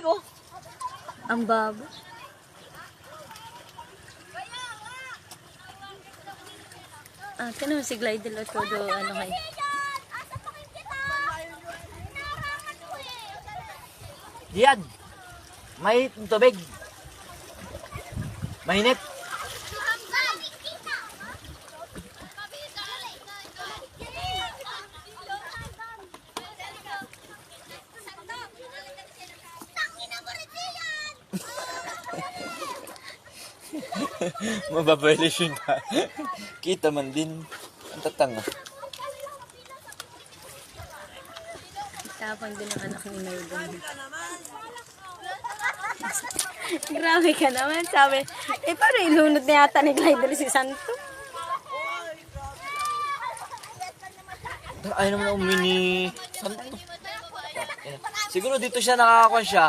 ko. Ang baba. Ah, kano si Glidel at todo ano kay. Diyan. May tubig. Mainit. Mababalasyon ka. Kita man din. Ang tatanga. Tapang din ang anak ni Maydon. Grabe ka naman, sabi. Parang ilunod na yata ni Glidel si Santo. Ayaw naman umini. Siguro dito siya nakakakuha siya.